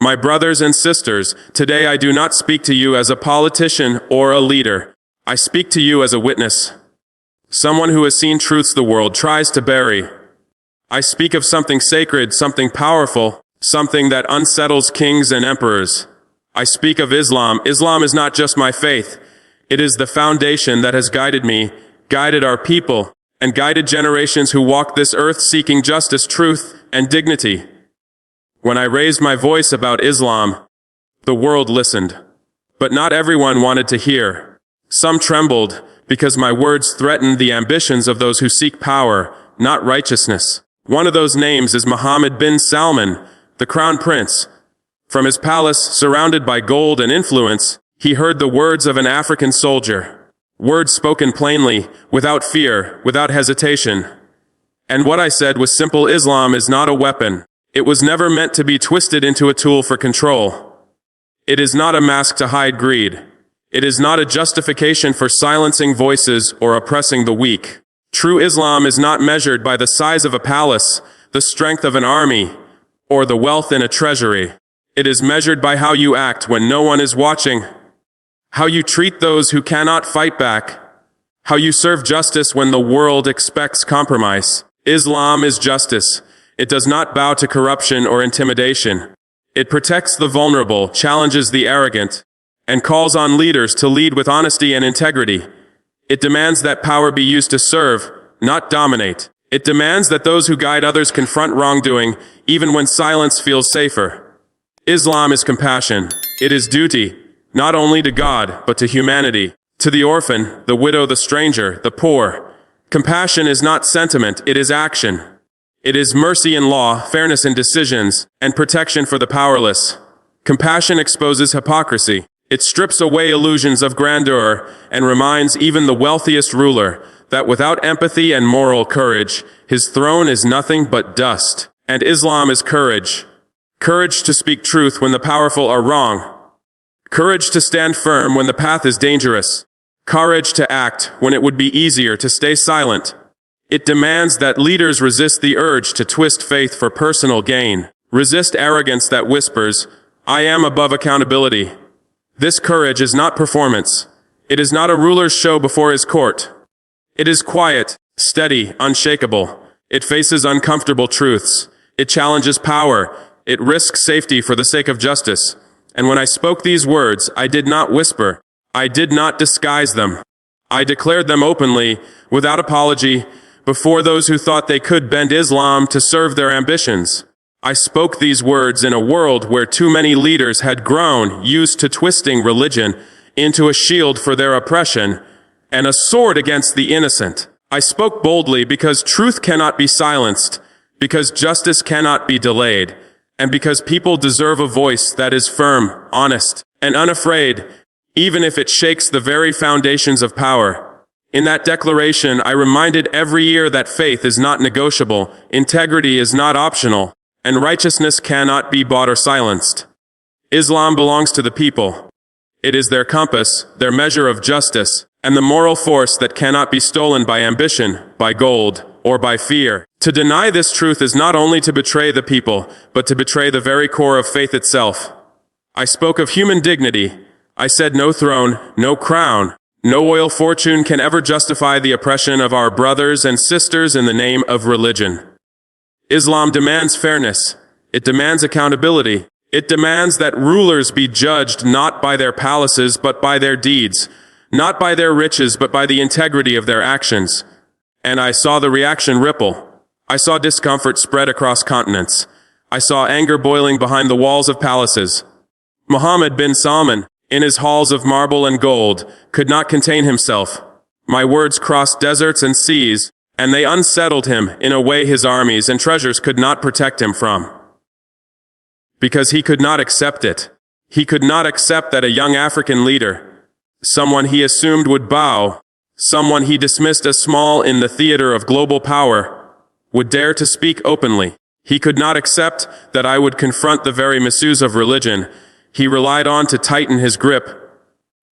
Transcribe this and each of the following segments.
My brothers and sisters, today I do not speak to you as a politician or a leader. I speak to you as a witness. Someone who has seen truths the world tries to bury. I speak of something sacred, something powerful, something that unsettles kings and emperors. I speak of Islam. Islam is not just my faith. It is the foundation that has guided me, guided our people, and guided generations who walk this earth seeking justice, truth, and dignity. When I raised my voice about Islam, the world listened. But not everyone wanted to hear. Some trembled because my words threatened the ambitions of those who seek power, not righteousness. One of those names is Mohammed bin Salman, the crown prince. From his palace, surrounded by gold and influence, he heard the words of an African soldier. Words spoken plainly, without fear, without hesitation. And what I said was simple: Islam is not a weapon. It was never meant to be twisted into a tool for control. It is not a mask to hide greed. It is not a justification for silencing voices or oppressing the weak. True Islam is not measured by the size of a palace, the strength of an army, or the wealth in a treasury. It is measured by how you act when no one is watching, how you treat those who cannot fight back, how you serve justice when the world expects compromise. Islam is justice. It does not bow to corruption or intimidation. It protects the vulnerable, challenges the arrogant, and calls on leaders to lead with honesty and integrity. It demands that power be used to serve, not dominate. It demands that those who guide others confront wrongdoing, even when silence feels safer. Islam is compassion. It is duty, not only to God, but to humanity, to the orphan, the widow, the stranger, the poor. Compassion is not sentiment, it is action. It is mercy in law, fairness in decisions, and protection for the powerless. Compassion exposes hypocrisy. It strips away illusions of grandeur and reminds even the wealthiest ruler that without empathy and moral courage, his throne is nothing but dust. And Islam is courage. Courage to speak truth when the powerful are wrong. Courage to stand firm when the path is dangerous. Courage to act when it would be easier to stay silent. It demands that leaders resist the urge to twist faith for personal gain. Resist arrogance that whispers, "I am above accountability." This courage is not performance. It is not a ruler's show before his court. It is quiet, steady, unshakable. It faces uncomfortable truths. It challenges power. It risks safety for the sake of justice. And when I spoke these words, I did not whisper. I did not disguise them. I declared them openly, without apology, before those who thought they could bend Islam to serve their ambitions. I spoke these words in a world where too many leaders had grown used to twisting religion into a shield for their oppression and a sword against the innocent. I spoke boldly because truth cannot be silenced, because justice cannot be delayed, and because people deserve a voice that is firm, honest, and unafraid, even if it shakes the very foundations of power. In that declaration, I reminded every ear that faith is not negotiable, integrity is not optional, and righteousness cannot be bought or silenced. Islam belongs to the people. It is their compass, their measure of justice, and the moral force that cannot be stolen by ambition, by gold, or by fear. To deny this truth is not only to betray the people, but to betray the very core of faith itself. I spoke of human dignity. I said no throne, no crown, no royal fortune can ever justify the oppression of our brothers and sisters in the name of religion. Islam demands fairness. It demands accountability. It demands that rulers be judged not by their palaces but by their deeds, not by their riches but by the integrity of their actions. And I saw the reaction ripple. I saw discomfort spread across continents. I saw anger boiling behind the walls of palaces. Mohammed bin Salman, in his halls of marble and gold, could not contain himself. My words crossed deserts and seas, and they unsettled him in a way his armies and treasures could not protect him from. Because he could not accept it. He could not accept that a young African leader, someone he assumed would bow, someone he dismissed as small in the theater of global power, would dare to speak openly. He could not accept that I would confront the very misuse of religion he relied on to tighten his grip.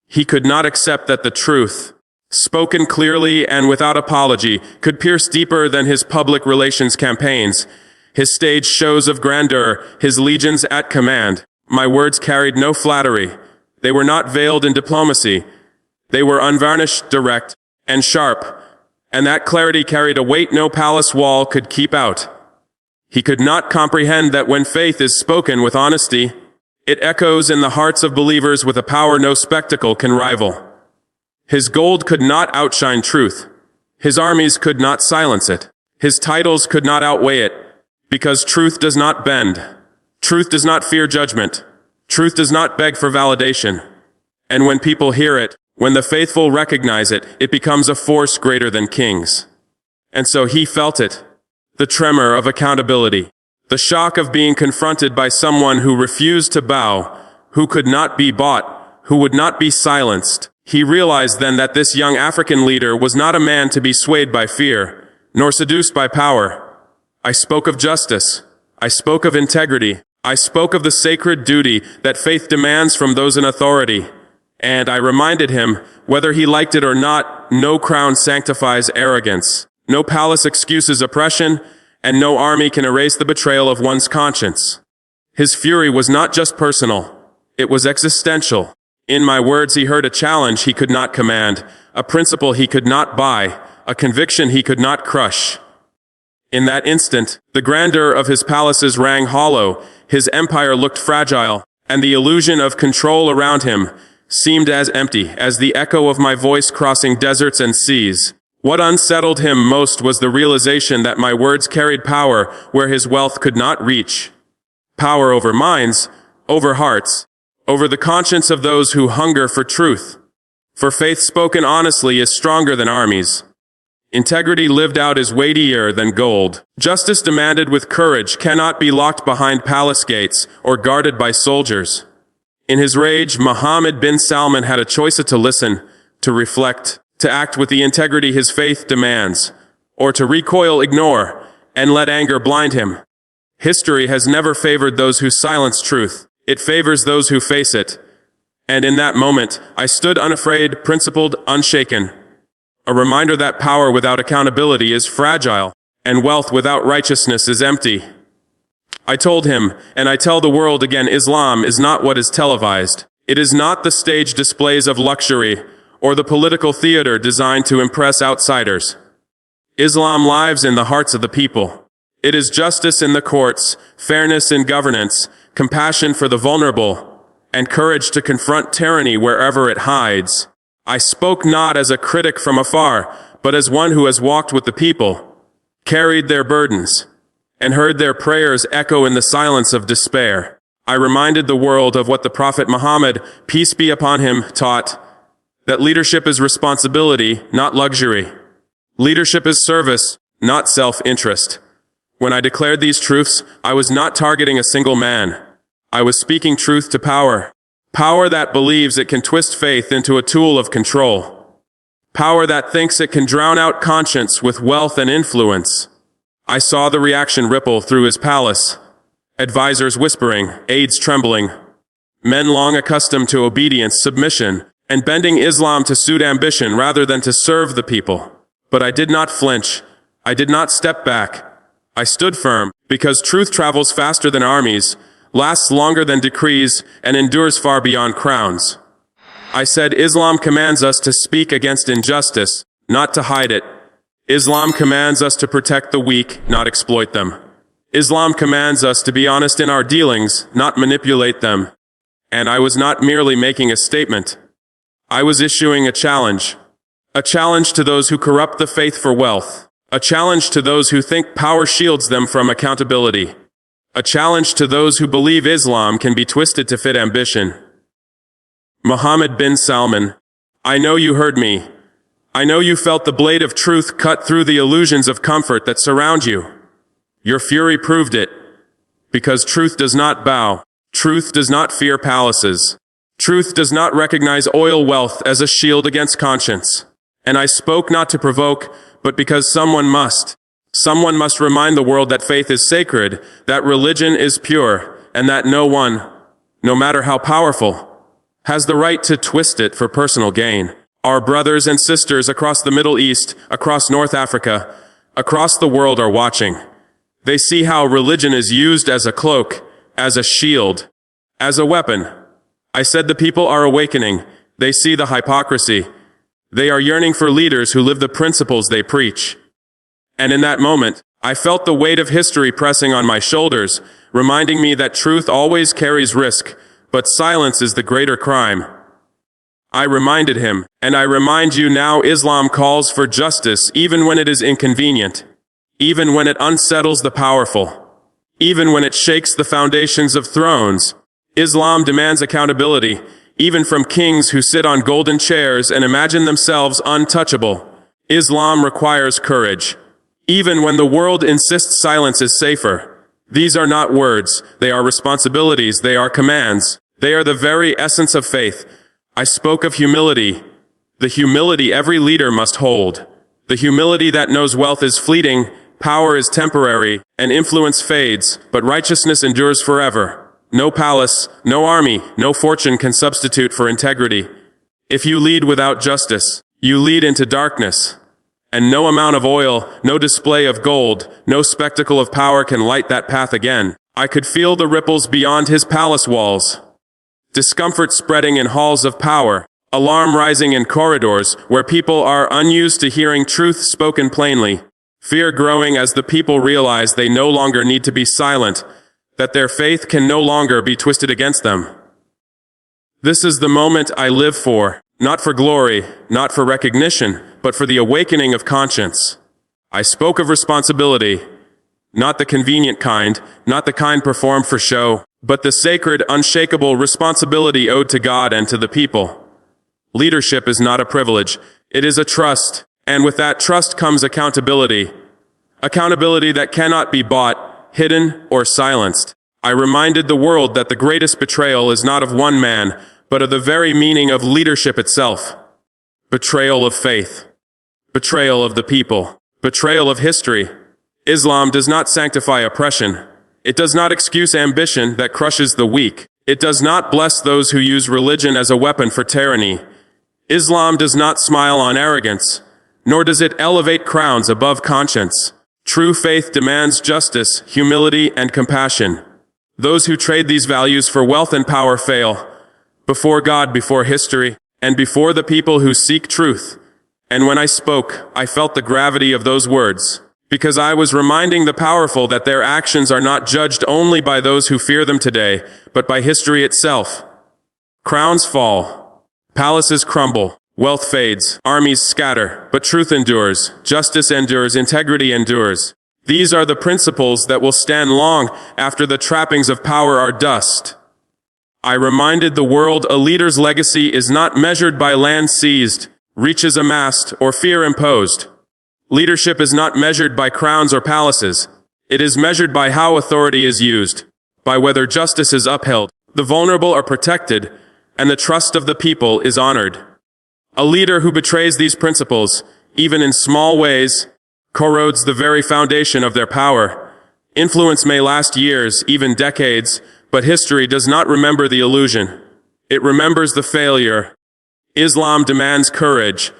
He could not accept that the truth, spoken clearly and without apology, could pierce deeper than his public relations campaigns, his stage shows of grandeur, his legions at command. My words carried no flattery. They were not veiled in diplomacy. They were unvarnished, direct, and sharp, and that clarity carried a weight no palace wall could keep out. He could not comprehend that when faith is spoken with honesty, it echoes in the hearts of believers with a power no spectacle can rival. His gold could not outshine truth. His armies could not silence it. His titles could not outweigh it, because truth does not bend. Truth does not fear judgment. Truth does not beg for validation. And when people hear it, when the faithful recognize it, it becomes a force greater than kings. And so he felt it, the tremor of accountability, the shock of being confronted by someone who refused to bow, who could not be bought, who would not be silenced. He realized then that this young African leader was not a man to be swayed by fear, nor seduced by power. I spoke of justice. I spoke of integrity. I spoke of the sacred duty that faith demands from those in authority. And I reminded him, whether he liked it or not, no crown sanctifies arrogance. No palace excuses oppression, and no army can erase the betrayal of one's conscience. His fury was not just personal. It was existential. In my words, he heard a challenge he could not command, a principle he could not buy, a conviction he could not crush. In that instant, the grandeur of his palaces rang hollow, his empire looked fragile, and the illusion of control around him seemed as empty as the echo of my voice crossing deserts and seas. What unsettled him most was the realization that my words carried power where his wealth could not reach. Power over minds, over hearts, over the conscience of those who hunger for truth. For faith spoken honestly is stronger than armies. Integrity lived out is weightier than gold. Justice demanded with courage cannot be locked behind palace gates or guarded by soldiers. In his rage, Mohammed bin Salman had a choice to listen, to reflect, to act with the integrity his faith demands, or to recoil, ignore, and let anger blind him. History has never favored those who silence truth. It favors those who face it. And in that moment, I stood unafraid, principled, unshaken. A reminder that power without accountability is fragile, and wealth without righteousness is empty. I told him, and I tell the world again, Islam is not what is televised. It is not the stage displays of luxury, or the political theater designed to impress outsiders. Islam lives in the hearts of the people. It is justice in the courts, fairness in governance, compassion for the vulnerable, and courage to confront tyranny wherever it hides. I spoke not as a critic from afar, but as one who has walked with the people, carried their burdens, and heard their prayers echo in the silence of despair. I reminded the world of what the Prophet Muhammad, peace be upon him, taught, that leadership is responsibility, not luxury. Leadership is service, not self-interest. When I declared these truths, I was not targeting a single man. I was speaking truth to power. Power that believes it can twist faith into a tool of control. Power that thinks it can drown out conscience with wealth and influence. I saw the reaction ripple through his palace. Advisors whispering, aides trembling. Men long accustomed to obedience, submission, and bending Islam to suit ambition rather than to serve the people. But I did not flinch. I did not step back. I stood firm, because truth travels faster than armies, lasts longer than decrees, and endures far beyond crowns. I said Islam commands us to speak against injustice, not to hide it. Islam commands us to protect the weak, not exploit them. Islam commands us to be honest in our dealings, not manipulate them. And I was not merely making a statement. I was issuing a challenge. A challenge to those who corrupt the faith for wealth. A challenge to those who think power shields them from accountability. A challenge to those who believe Islam can be twisted to fit ambition. Mohammed bin Salman, I know you heard me. I know you felt the blade of truth cut through the illusions of comfort that surround you. Your fury proved it. Because truth does not bow. Truth does not fear palaces. Truth does not recognize oil wealth as a shield against conscience. And I spoke not to provoke, but because someone must. Someone must remind the world that faith is sacred, that religion is pure, and that no one, no matter how powerful, has the right to twist it for personal gain. Our brothers and sisters across the Middle East, across North Africa, across the world are watching. They see how religion is used as a cloak, as a shield, as a weapon. I said the people are awakening. They see the hypocrisy. They are yearning for leaders who live the principles they preach. And in that moment, I felt the weight of history pressing on my shoulders, reminding me that truth always carries risk, but silence is the greater crime. I reminded him, and I remind you now, Islam calls for justice even when it is inconvenient, even when it unsettles the powerful, even when it shakes the foundations of thrones. Islam demands accountability, even from kings who sit on golden chairs and imagine themselves untouchable. Islam requires courage, even when the world insists silence is safer. These are not words, they are responsibilities, they are commands. They are the very essence of faith. I spoke of humility, the humility every leader must hold, the humility that knows wealth is fleeting, power is temporary, and influence fades, but righteousness endures forever. No palace, no army, no fortune can substitute for integrity. If you lead without justice, you lead into darkness. And no amount of oil, no display of gold, no spectacle of power can light that path again. I could feel the ripples beyond his palace walls. Discomfort spreading in halls of power, alarm rising in corridors where people are unused to hearing truth spoken plainly, fear growing as the people realize they no longer need to be silent, that their faith can no longer be twisted against them. This is the moment I live for, not for glory, not for recognition, but for the awakening of conscience. I spoke of responsibility, not the convenient kind, not the kind performed for show, but the sacred, unshakable responsibility owed to God and to the people. Leadership is not a privilege, it is a trust, and with that trust comes accountability. Accountability that cannot be bought, hidden, or silenced. I reminded the world that the greatest betrayal is not of one man, but of the very meaning of leadership itself. Betrayal of faith. Betrayal of the people. Betrayal of history. Islam does not sanctify oppression. It does not excuse ambition that crushes the weak. It does not bless those who use religion as a weapon for tyranny. Islam does not smile on arrogance, nor does it elevate crowns above conscience. True faith demands justice, humility, and compassion. Those who trade these values for wealth and power fail. Before God, before history, and before the people who seek truth. And when I spoke, I felt the gravity of those words, because I was reminding the powerful that their actions are not judged only by those who fear them today, but by history itself. Crowns fall, palaces crumble, wealth fades, armies scatter, but truth endures, justice endures, integrity endures. These are the principles that will stand long after the trappings of power are dust. I reminded the world a leader's legacy is not measured by land seized, reaches amassed, or fear imposed. Leadership is not measured by crowns or palaces. It is measured by how authority is used, by whether justice is upheld, the vulnerable are protected, and the trust of the people is honored. A leader who betrays these principles, even in small ways, corrodes the very foundation of their power. Influence may last years, even decades, but history does not remember the illusion. It remembers the failure. Islam demands courage.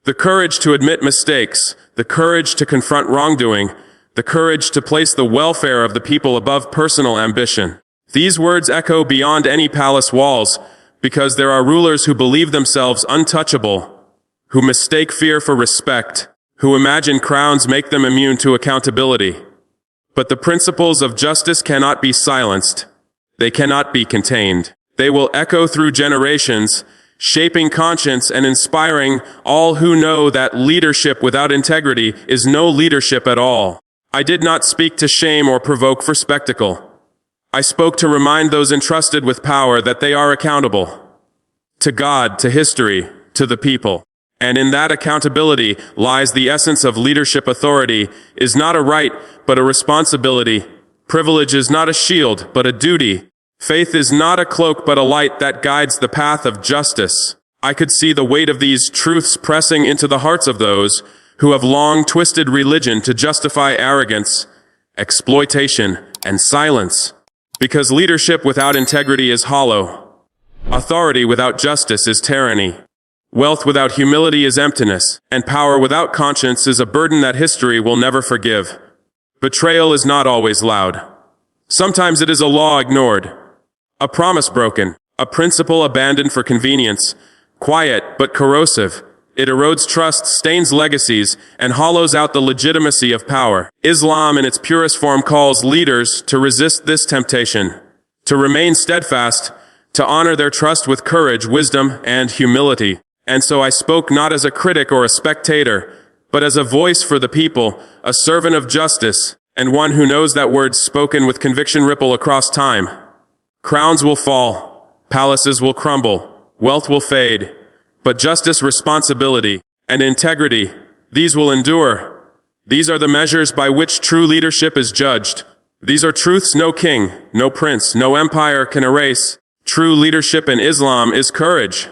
The courage to admit mistakes, the courage to confront wrongdoing, the courage to place the welfare of the people above personal ambition. These words echo beyond any palace walls, because there are rulers who believe themselves untouchable, who mistake fear for respect, who imagine crowns make them immune to accountability. But the principles of justice cannot be silenced. They cannot be contained. They will echo through generations, shaping conscience and inspiring all who know that leadership without integrity is no leadership at all. I did not speak to shame or provoke for spectacle. I spoke to remind those entrusted with power that they are accountable. To God, to history, to the people. And in that accountability lies the essence of leadership. Authority is not a right, but a responsibility. Privilege is not a shield, but a duty. Faith is not a cloak, but a light that guides the path of justice. I could see the weight of these truths pressing into the hearts of those who have long twisted religion to justify arrogance, exploitation, and silence. Because leadership without integrity is hollow. Authority without justice is tyranny. Wealth without humility is emptiness, and power without conscience is a burden that history will never forgive. Betrayal is not always loud. Sometimes it is a law ignored, A promise broken, a principle abandoned for convenience, quiet but corrosive. It erodes trust, stains legacies, and hollows out the legitimacy of power. Islam in its purest form calls leaders to resist this temptation, to remain steadfast, to honor their trust with courage, wisdom, and humility. And so I spoke not as a critic or a spectator, but as a voice for the people, a servant of justice, and one who knows that words spoken with conviction ripple across time. Crowns will fall, palaces will crumble, wealth will fade, but justice, responsibility, and integrity, these will endure. These are the measures by which true leadership is judged. These are truths no king, no prince, no empire can erase. True leadership in Islam is courage.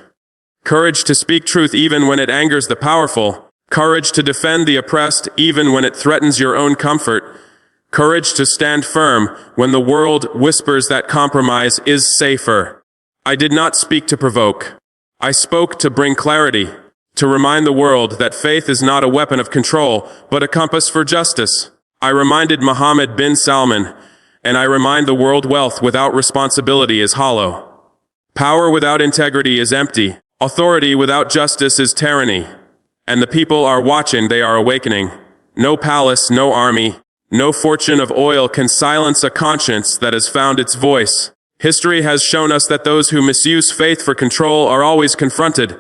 Courage to speak truth even when it angers the powerful. Courage to defend the oppressed even when it threatens your own comfort. Courage to stand firm when the world whispers that compromise is safer. I did not speak to provoke. I spoke to bring clarity, to remind the world that faith is not a weapon of control, but a compass for justice. I reminded Mohammad bin Salman, and I remind the world wealth without responsibility is hollow. Power without integrity is empty. Authority without justice is tyranny. And the people are watching, they are awakening. No palace, no army, no fortune of oil can silence a conscience that has found its voice. History has shown us that those who misuse faith for control are always confronted,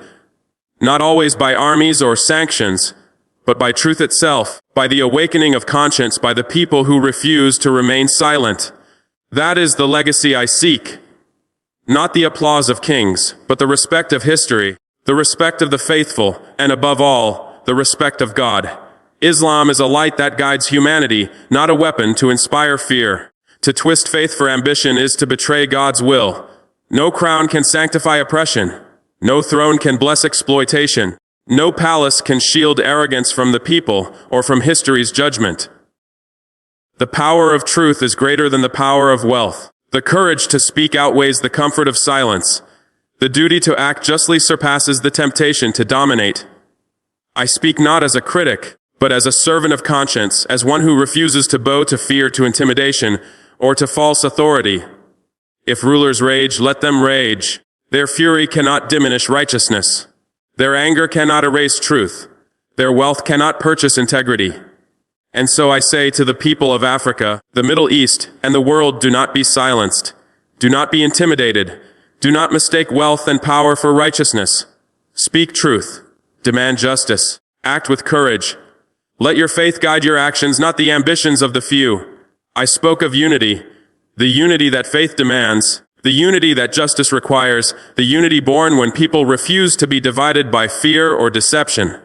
not always by armies or sanctions, but by truth itself, by the awakening of conscience, by the people who refuse to remain silent. That is the legacy I seek. Not the applause of kings, but the respect of history, the respect of the faithful, and above all, the respect of God. Islam is a light that guides humanity, not a weapon to inspire fear. To twist faith for ambition is to betray God's will. No crown can sanctify oppression. No throne can bless exploitation. No palace can shield arrogance from the people or from history's judgment. The power of truth is greater than the power of wealth. The courage to speak outweighs the comfort of silence. The duty to act justly surpasses the temptation to dominate. I speak not as a critic, but as a servant of conscience, as one who refuses to bow to fear, to intimidation, or to false authority. If rulers rage, let them rage. Their fury cannot diminish righteousness. Their anger cannot erase truth. Their wealth cannot purchase integrity. And so I say to the people of Africa, the Middle East, and the world, do not be silenced. Do not be intimidated. Do not mistake wealth and power for righteousness. Speak truth. Demand justice. Act with courage. Let your faith guide your actions, not the ambitions of the few. I spoke of unity, the unity that faith demands, the unity that justice requires, the unity born when people refuse to be divided by fear or deception.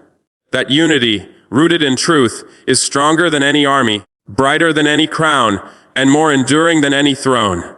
That unity, rooted in truth, is stronger than any army, brighter than any crown, and more enduring than any throne.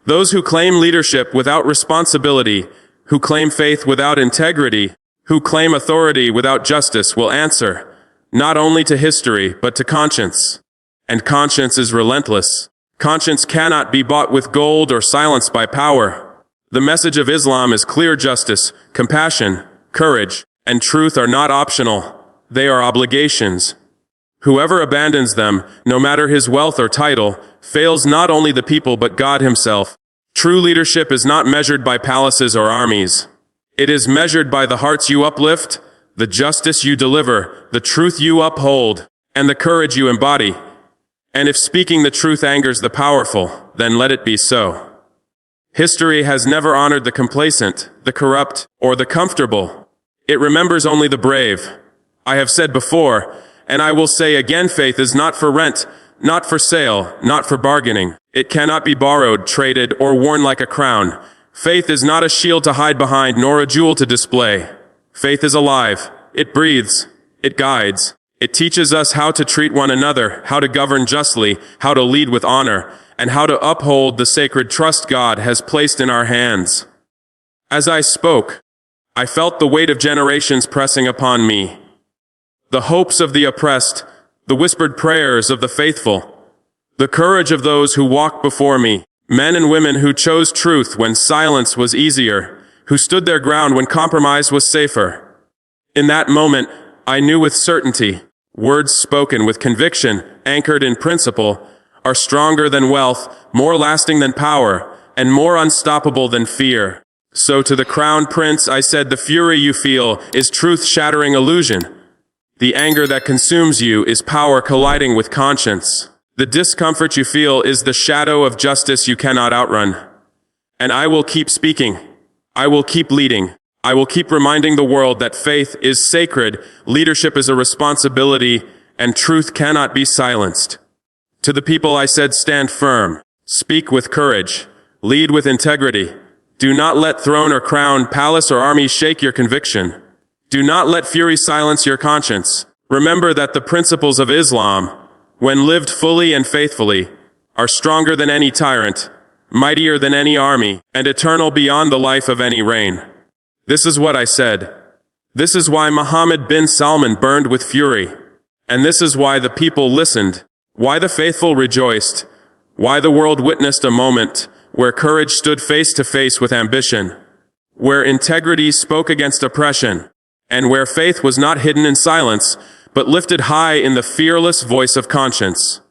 Those who claim leadership without responsibility, who claim faith without integrity, who claim authority without justice will answer, not only to history, but to conscience. And conscience is relentless. Conscience cannot be bought with gold or silenced by power. The message of Islam is clear: justice, compassion, courage, and truth are not optional. They are obligations. Whoever abandons them, no matter his wealth or title, fails not only the people but God himself. True leadership is not measured by palaces or armies. It is measured by the hearts you uplift, the justice you deliver, the truth you uphold, and the courage you embody. And if speaking the truth angers the powerful, then let it be so. History has never honored the complacent, the corrupt, or the comfortable. It remembers only the brave. I have said before, and I will say again, faith is not for rent, not for sale, not for bargaining. It cannot be borrowed, traded, or worn like a crown. Faith is not a shield to hide behind, nor a jewel to display. Faith is alive. It breathes. It guides. It teaches us how to treat one another, how to govern justly, how to lead with honor, and how to uphold the sacred trust God has placed in our hands. As I spoke, I felt the weight of generations pressing upon me. The hopes of the oppressed, the whispered prayers of the faithful, the courage of those who walked before me, men and women who chose truth when silence was easier, who stood their ground when compromise was safer. In that moment, I knew with certainty, words spoken with conviction, anchored in principle, are stronger than wealth, more lasting than power, and more unstoppable than fear. So to the crown prince I said, the fury you feel is truth-shattering illusion. The anger that consumes you is power colliding with conscience. The discomfort you feel is the shadow of justice you cannot outrun. And I will keep speaking. I will keep leading. I will keep reminding the world that faith is sacred, leadership is a responsibility, and truth cannot be silenced. To the people I said, stand firm. Speak with courage. Lead with integrity. Do not let throne or crown, palace or army shake your conviction. Do not let fury silence your conscience. Remember that the principles of Islam, when lived fully and faithfully, are stronger than any tyrant, mightier than any army, and eternal beyond the life of any reign. This is what I said. This is why Mohammed bin Salman burned with fury. And this is why the people listened, why the faithful rejoiced, why the world witnessed a moment where courage stood face to face with ambition, where integrity spoke against oppression, and where faith was not hidden in silence, but lifted high in the fearless voice of conscience.